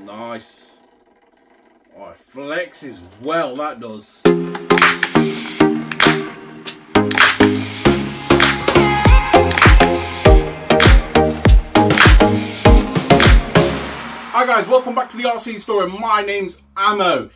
Nice. Oh, it flexes well, that does. Hi guys, welcome back to the RC Store. My name's Ammo.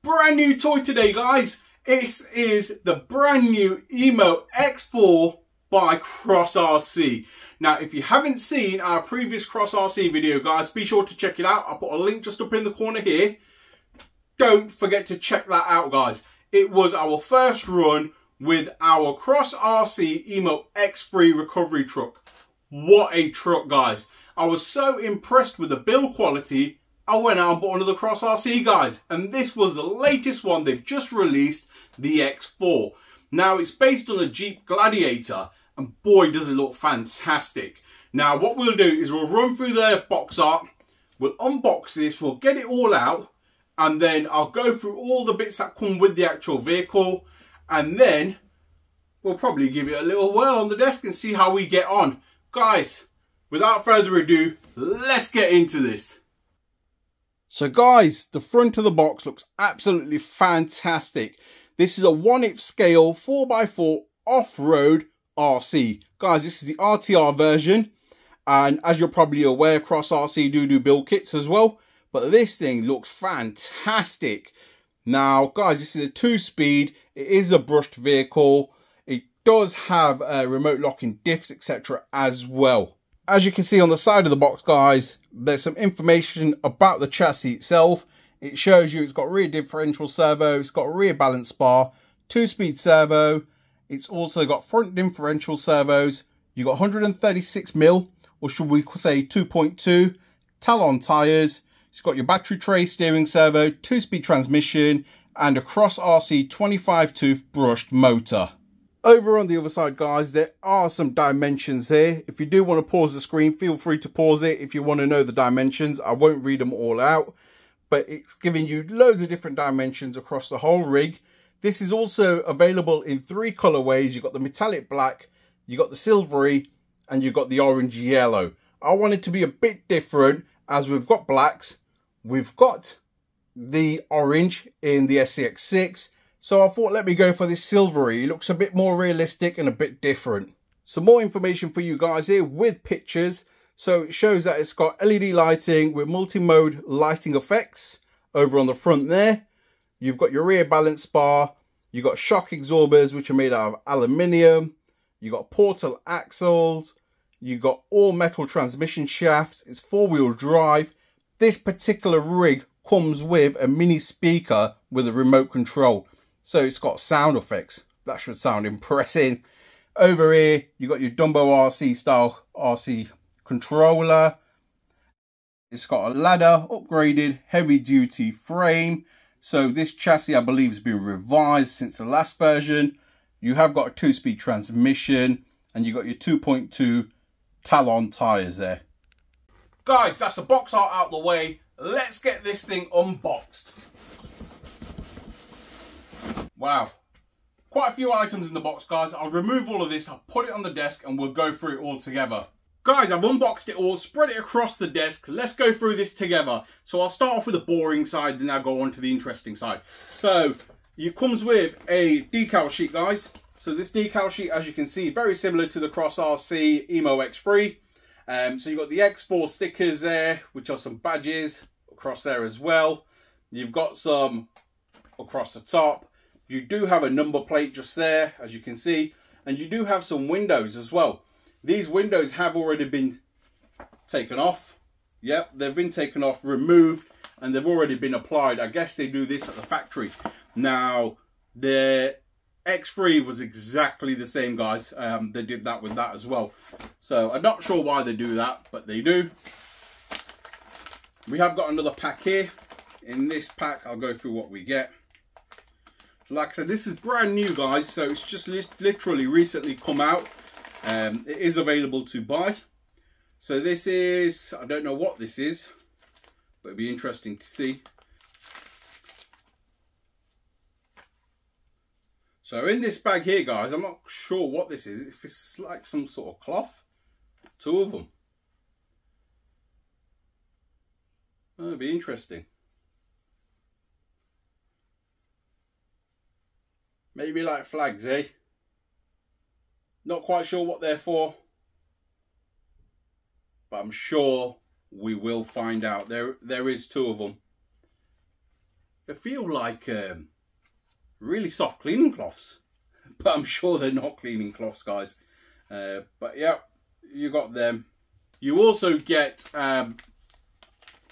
Brand new toy today, guys. This is the brand new EMO X4 by Cross RC. Now, if you haven't seen our previous Cross RC video, guys, be sure to check it out. I'll put a link just up in the corner here. Don't forget to check that out, guys. It was our first run with our Cross RC EMO X3 recovery truck. What a truck, guys. I was so impressed with the build quality, I went out and bought another Cross RC, guys. And this was the latest one they've just released, the X4. Now, it's based on a Jeep Gladiator, and boy, does it look fantastic. Now, what we'll do is we'll run through the box art, we'll unbox this, we'll get it all out, and then I'll go through all the bits that come with the actual vehicle, and then we'll probably give it a little whirl on the desk and see how we get on. Guys, without further ado, let's get into this. So guys, the front of the box looks absolutely fantastic. This is a 1/8 scale 4x4 off-road RC. Guys, this is the RTR version. And as you're probably aware, Cross RC do build kits as well. But this thing looks fantastic. Now, guys, this is a 2-speed. It is a brushed vehicle. It does have remote locking diffs, etc. as well. As you can see on the side of the box, guys, there's some information about the chassis itself. It shows you it's got rear differential servo, it's got a rear balance bar, 2-speed servo. It's also got front differential servos. You've got 136mm, or should we say 2.2, Talon tyres. It's got your battery tray, steering servo, 2-speed transmission, and a Cross RC 25-tooth brushed motor. Over on the other side, guys, there are some dimensions here. If you do want to pause the screen, feel free to pause it if you want to know the dimensions. I won't read them all out, but it's giving you loads of different dimensions across the whole rig. This is also available in 3 colorways. You've got the metallic black, you've got the silvery, and you've got the orange yellow. I want it to be a bit different, as we've got blacks, we've got the orange in the SCX6, so I thought let me go for this silvery. It looks a bit more realistic and a bit different. Some more information for you guys here with pictures. So it shows that it's got LED lighting with multi-mode lighting effects over on the front there. You've got your rear balance bar. You've got shock absorbers, which are made out of aluminium. You've got portal axles. You've got all metal transmission shafts. It's 4-wheel drive. This particular rig comes with a mini speaker with a remote control. So it's got sound effects. That should sound impressive. Over here, you've got your Dumbo RC style RC controller. It's got a ladder, upgraded heavy duty frame. So this chassis, I believe, has been revised since the last version. You have got a 2-speed transmission, and you've got your 2.2 Talon tyres there. Guys, that's the box art out the way. Let's get this thing unboxed. Wow. Quite a few items in the box, guys. I'll remove all of this, I'll put it on the desk, and we'll go through it all together. Guys, I've unboxed it all, spread it across the desk. Let's go through this together. So I'll start off with the boring side, then I'll go on to the interesting side. So it comes with a decal sheet, guys. So this decal sheet, as you can see, very similar to the Cross RC EMO X3. So you've got the X4 stickers there, which are some badges across there as well. You've got some across the top. You do have a number plate just there, as you can see. And you do have some windows as well. These windows have already been taken off. Yep, they've been taken off, removed, and they've already been applied. I guess they do this at the factory. Now, the X3 was exactly the same, guys. They did that with that as well. So I'm not sure why they do that, but they do. We have got another pack here. In this pack, I'll go through what we get. So like I said, this is brand new, guys. So it's just literally recently come out. It is available to buy. So this is, I don't know what this is, but it'll be interesting to see. So in this bag here, guys, I'm not sure what this is. If it's like some sort of cloth. 2 of them. That'll be interesting. Maybe like flags, eh? Not quite sure what they're for, but I'm sure we will find out. There is 2 of them. They feel like really soft cleaning cloths, but I'm sure they're not cleaning cloths, guys. But yeah, you got them. You also get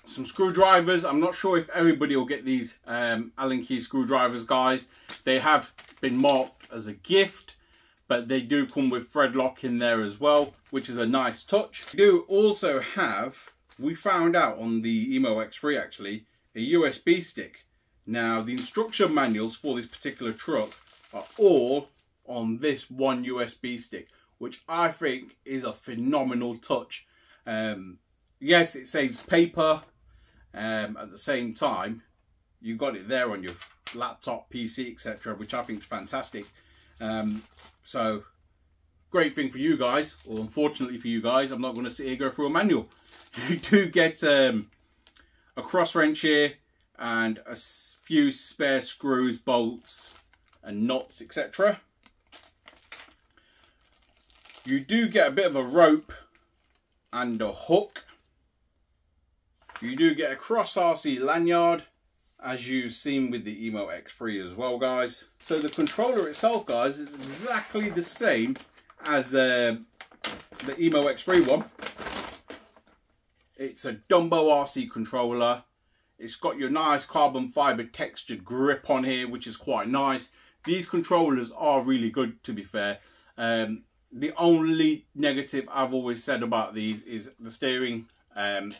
some screwdrivers. I'm not sure if everybody will get these Allen key screwdrivers, guys. They have been marked as a gift, but they do come with thread lock in there as well, which is a nice touch. We do also have, we found out on the EMO X3 actually, a USB stick. Now the instruction manuals for this particular truck are all on this one USB stick, which I think is a phenomenal touch. Yes, it saves paper. At the same time, you got it there on your laptop, PC, etc., which I think is fantastic. So great thing for you guys, or unfortunately for you guys, I'm not going to sit here and go through a manual. You do get a cross wrench here and a few spare screws, bolts and nuts, etc. You do get a bit of a rope and a hook. You do get a cross RC lanyard, as you've seen with the EMO X3 as well, guys. So the controller itself, guys, is exactly the same as the EMO X3 one. It's a Dumbo RC controller. It's got your nice carbon fiber textured grip on here, which is quite nice. These controllers are really good, to be fair. The only negative I've always said about these is the steering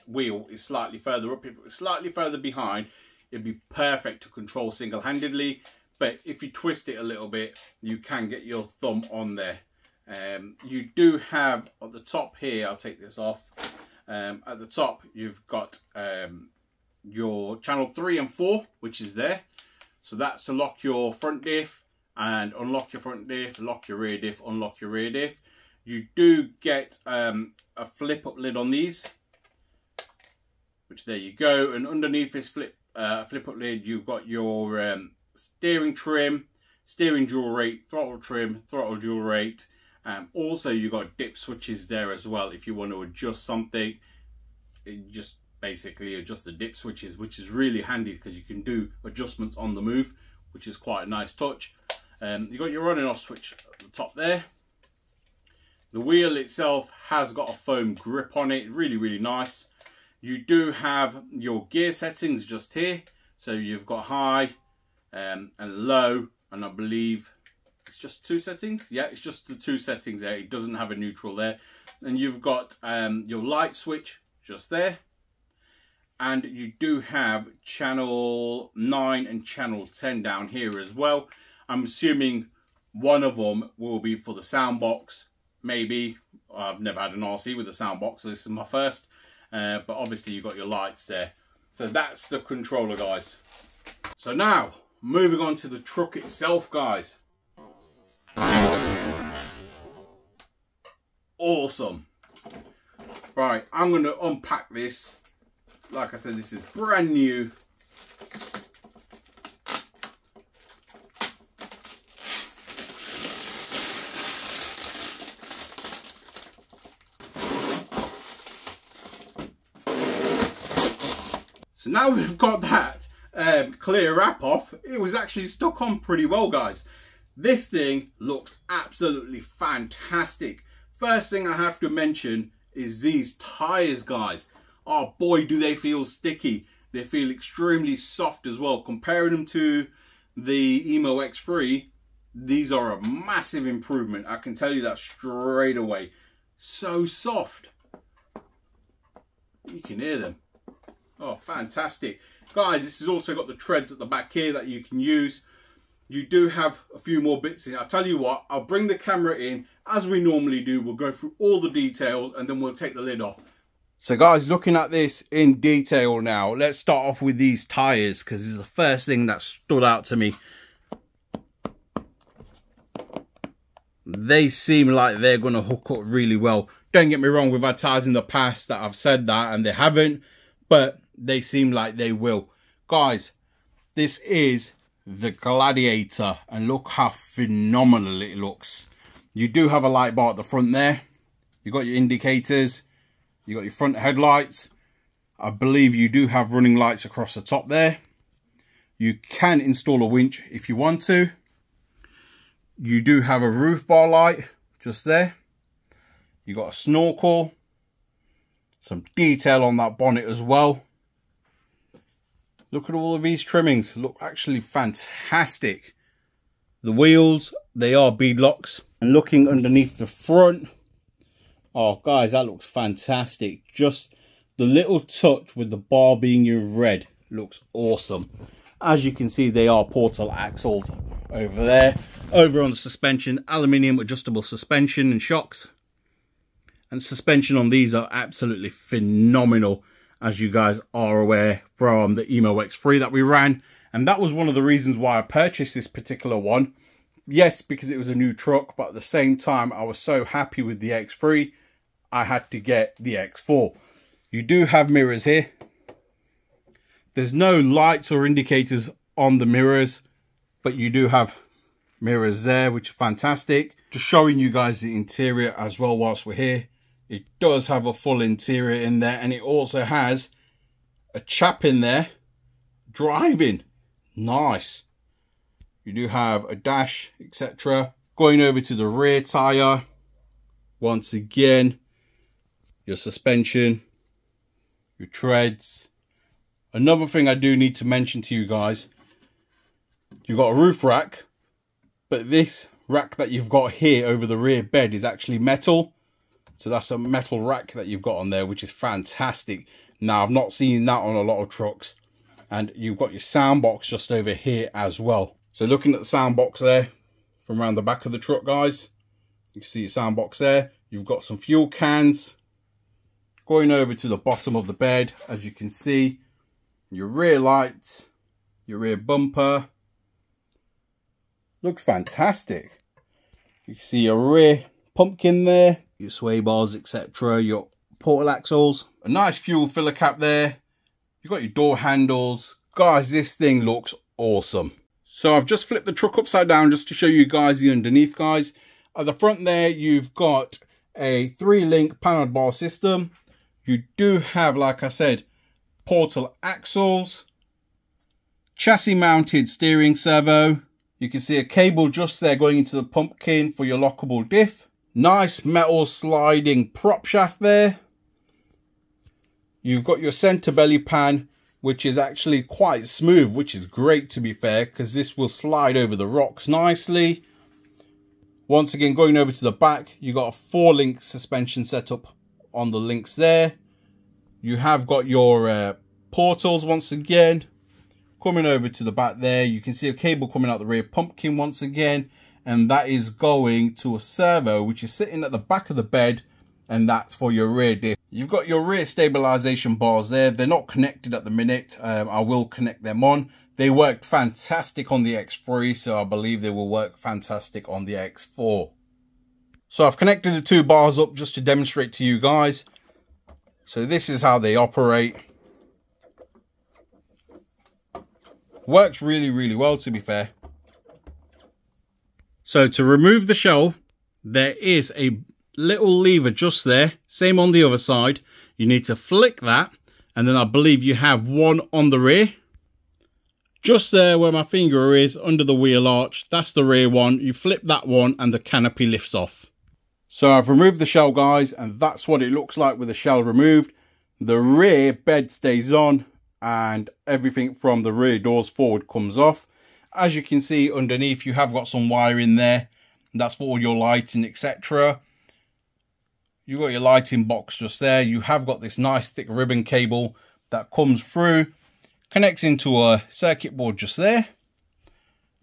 wheel is slightly further up. If it was slightly further behind, it'd be perfect to control single-handedly. But if you twist it a little bit, you can get your thumb on there. You do have at the top here, I'll take this off. At the top, you've got your channel 3 and 4, which is there. So that's to lock your front diff and unlock your front diff, lock your rear diff, unlock your rear diff. You do get a flip up lid on these, which there you go. And underneath this flip up lid, you've got your steering trim, steering dual rate, throttle trim, throttle dual rate. Also, you've got dip switches there as well. If you want to adjust something, it just basically adjust the dip switches, which is really handy because you can do adjustments on the move, which is quite a nice touch. You've got your on and off switch at the top there. The wheel itself has got a foam grip on it, really, really nice. You do have your gear settings just here. So you've got high and low, and I believe it's just 2 settings. Yeah, it's just the 2 settings there. It doesn't have a neutral there. And you've got your light switch just there. And you do have channel 9 and channel 10 down here as well. I'm assuming one of them will be for the sound box. Maybe. I've never had an RC with a sound box, so this is my first. But obviously you've got your lights there. So that's the controller, guys. So now, moving on to the truck itself, guys. Awesome. Right, I'm going to unpack this. Like I said, this is brand new. So now we've got that clear wrap off, it was actually stuck on pretty well, guys. This thing looks absolutely fantastic. First thing I have to mention is these tires, guys. Oh boy, do they feel sticky. They feel extremely soft as well. Comparing them to the EMO X3, these are a massive improvement. I can tell you that straight away. So soft. You can hear them. Oh, fantastic. Guys, this has also got the treads at the back here that you can use. You do have a few more bits in. I'll tell you what, I'll bring the camera in as we normally do. We'll go through all the details and then we'll take the lid off. So guys, looking at this in detail now, let's start off with these tires because this is the first thing that stood out to me. They seem like they're going to hook up really well. Don't get me wrong, we've had tires in the past that I've said that and they haven't. but they seem like they will. Guys, this is the Gladiator, and look how phenomenal it looks. You do have a light bar at the front there. You got your indicators, you got your front headlights. I believe you do have running lights across the top there. You can install a winch if you want to. You do have a roof bar light just there. You got a snorkel, some detail on that bonnet as well. Look at all of these trimmings, look actually fantastic. The wheels, they are bead locks. And looking underneath the front, oh guys, that looks fantastic. Just the little touch with the bar being in red looks awesome. As you can see, they are portal axles over there. Over on the suspension, aluminium adjustable suspension and shocks. And suspension on these are absolutely phenomenal, as you guys are aware from the EMO X4 that we ran. And that was one of the reasons why I purchased this particular one. Yes, because it was a new truck, but at the same time, I was so happy with the X3, I had to get the X4. You do have mirrors here. There's no lights or indicators on the mirrors, but you do have mirrors there, which are fantastic. Just showing you guys the interior as well whilst we're here. It does have a full interior in there, and it also has a chap in there driving. Nice. You do have a dash, etc. Going over to the rear tire, once again, your suspension, your treads. Another thing I do need to mention to you guys, you've got a roof rack, but this rack that you've got here over the rear bed is actually metal. So that's a metal rack that you've got on there, which is fantastic. Now, I've not seen that on a lot of trucks. And you've got your sound box just over here as well. So looking at the sound box there from around the back of the truck, guys, you can see your sound box there. You've got some fuel cans. Going over to the bottom of the bed, as you can see, your rear lights, your rear bumper. Looks fantastic. You can see your rear pumpkin there, your sway bars, etc., your portal axles, a nice fuel filler cap there. You've got your door handles. Guys, this thing looks awesome. So I've just flipped the truck upside down just to show you guys the underneath, guys. At the front there, you've got a 3-link panel bar system. You do have, like I said, portal axles, chassis mounted steering servo. You can see a cable just there going into the pumpkin for your lockable diff. Nice metal sliding prop shaft there. You've got your center belly pan, which is actually quite smooth, which is great to be fair, because this will slide over the rocks nicely. Once again, going over to the back, you got a 4-link suspension setup on the links there. You have got your portals once again. Coming over to the back there, you can see a cable coming out the rear pumpkin once again, and that is going to a servo, which is sitting at the back of the bed, and that's for your rear diff. You've got your rear stabilization bars there. They're not connected at the minute. I will connect them on. They worked fantastic on the X3, so I believe they will work fantastic on the X4. So I've connected the 2 bars up just to demonstrate to you guys. So this is how they operate. Works really, really well, to be fair. So to remove the shell, there is a little lever just there, same on the other side. You need to flick that, and then I believe you have one on the rear. Just there where my finger is, under the wheel arch, that's the rear one. You flip that one and the canopy lifts off. So I've removed the shell, guys, and that's what it looks like with the shell removed. The rear bed stays on, and everything from the rear doors forward comes off. As you can see underneath, you have got some wire in there. That's for all your lighting, etc. You've got your lighting box just there. You have got this nice thick ribbon cable that comes through, connects into a circuit board just there.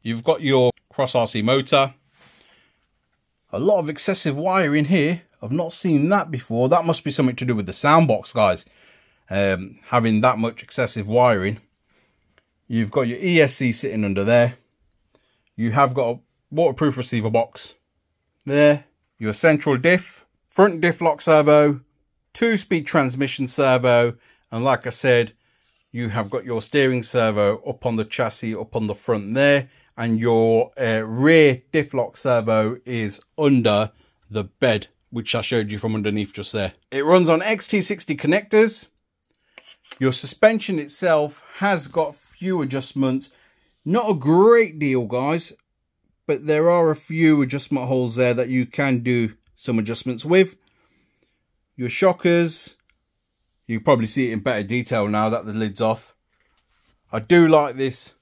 You've got your cross RC motor. A lot of excessive wire in here. I've not seen that before. That must be something to do with the sound box, guys. Having that much excessive wiring. You've got your ESC sitting under there. You have got a waterproof receiver box there. Your central diff, front diff lock servo, 2-speed transmission servo, And like I said, you have got your steering servo up on the chassis, up on the front there, and your rear diff lock servo is under the bed, which I showed you from underneath just there. It runs on XT60 connectors. Your suspension itself has got few adjustments. Not a great deal, guys, but there are a few adjustment holes there that you can do some adjustments with. Your shockers, you can probably see it in better detail now that the lid's off. I do like this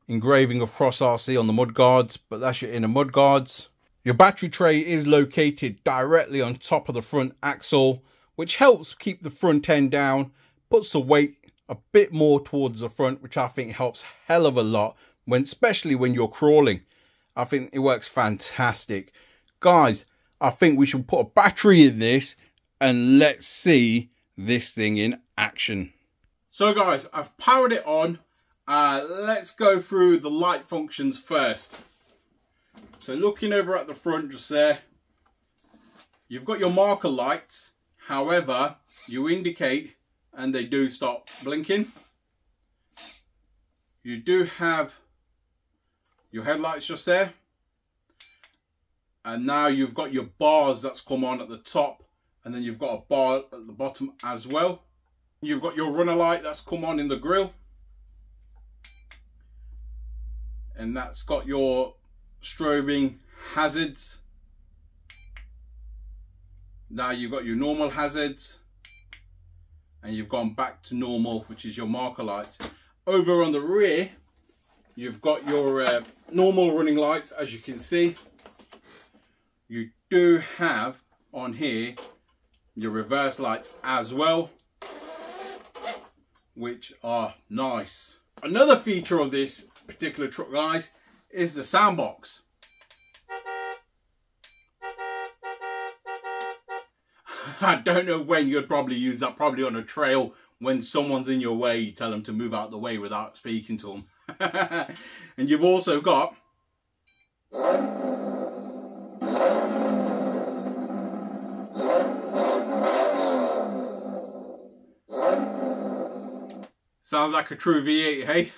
engraving of Cross RC on the mud guards, but that's your inner mud guards. Your battery tray is located directly on top of the front axle, which helps keep the front end down, puts the weight a bit more towards the front, which I think helps hell of a lot, especially when you're crawling. I think it works fantastic. Guys, I think we should put a battery in this and let's see this thing in action. So guys, I've powered it on. Let's go through the light functions first. So looking over at the front just there, you've got your marker lights. However, you indicate and they do stop blinking. You do have your headlights just there. And now you've got your bars that's come on at the top, and then you've got a bar at the bottom as well. You've got your runner light that's come on in the grille. And that's got your strobing hazards. Now you've got your normal hazards. And you've gone back to normal, which is your marker lights. Over on the rear, you've got your normal running lights, as you can see. You do have on here your reverse lights as well, which are nice. Another feature of this particular truck, guys, is the sound box. I don't know when you'd probably use that, probably on a trail when someone's in your way, you tell them to move out the way without speaking to them. And you've also got sounds like a true V8,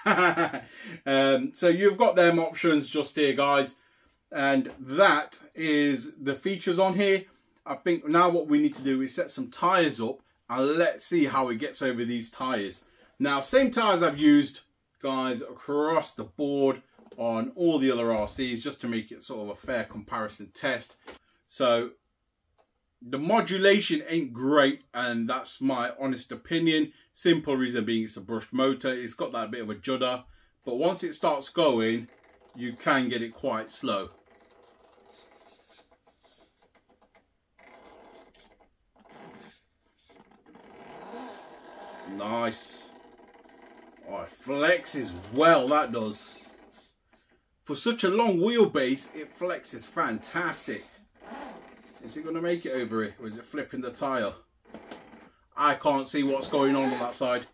hey? So you've got them options just here, guys. And that is the features on here. I think now what we need to do is set some tyres up and let's see how it gets over these tyres. Now, same tyres I've used, guys, across the board on all the other RCs, just to make it sort of a fair comparison test. So the modulation ain't great, and that's my honest opinion. Simple reason being it's a brushed motor. It's got that bit of a judder, but once it starts going, you can get it quite slow. Nice. Oh, it flexes well, that does. For such a long wheelbase, it flexes fantastic. Is it going to make it over it, or is it flipping the tyre? I can't see what's going on that side.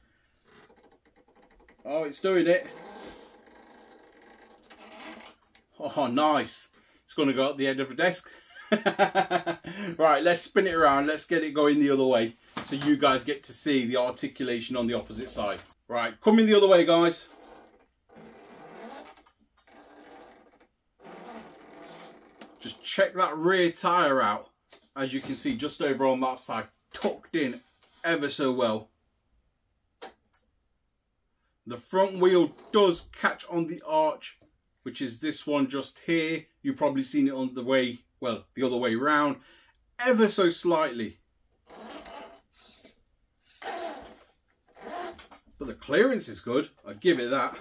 Oh, it's doing it. Oh, nice. It's going to go up the end of the desk. Right, let's spin it around. Let's get it going the other way, so you guys get to see the articulation on the opposite side. Right, coming the other way, guys. Just check that rear tyre out. As you can see, just over on that side, tucked in ever so well. The front wheel does catch on the arch, which is this one just here. You've probably seen it on the way, well, the other way round, ever so slightly. But the clearance is good, I'd give it that.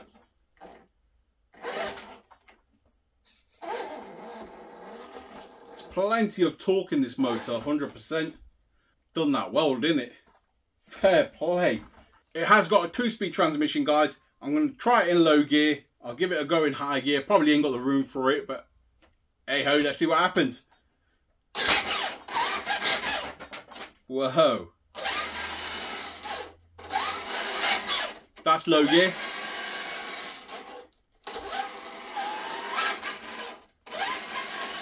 There's plenty of torque in this motor, 100%. Done that well, didn't it? Fair play. It has got a 2-speed transmission, guys. I'm going to try it in low gear. I'll give it a go in high gear. Probably ain't got the room for it, but hey ho, let's see what happens. Whoa. That's low gear.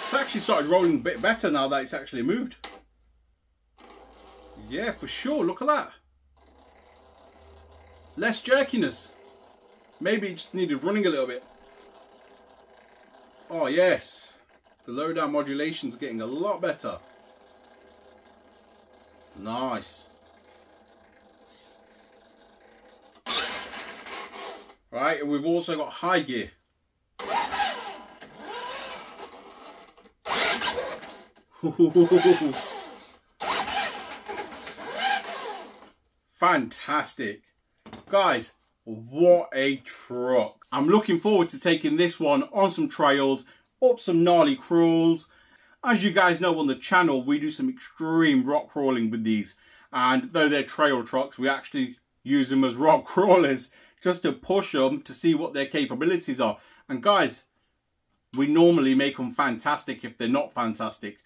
It's actually started rolling a bit better now that it's actually moved. Yeah, for sure. Look at that. less jerkiness. Maybe it just needed running a little bit. Oh yes, the low down modulation's getting a lot better. Nice. Right, and we've also got high gear. Fantastic. Guys, what a truck. I'm looking forward to taking this one on some trails, up some gnarly crawls. As you guys know on the channel, we do some extreme rock crawling with these. And though they're trail trucks, we actually use them as rock crawlers just to push them to see what their capabilities are. And guys, we normally make them fantastic if they're not fantastic.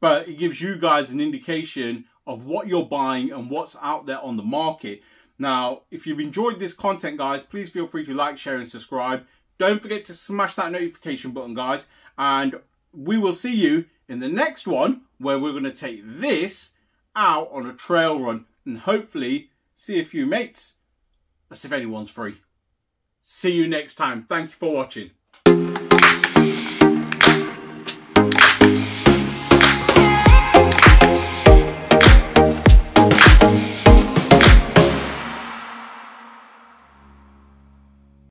But it gives you guys an indication of what you're buying and what's out there on the market. Now, if you've enjoyed this content, guys, please feel free to like, share and subscribe. Don't forget to smash that notification button, guys. And we will see you in the next one where we're going to take this out on a trail run and hopefully see a few mates. That's if anyone's free. See you next time. Thank you for watching.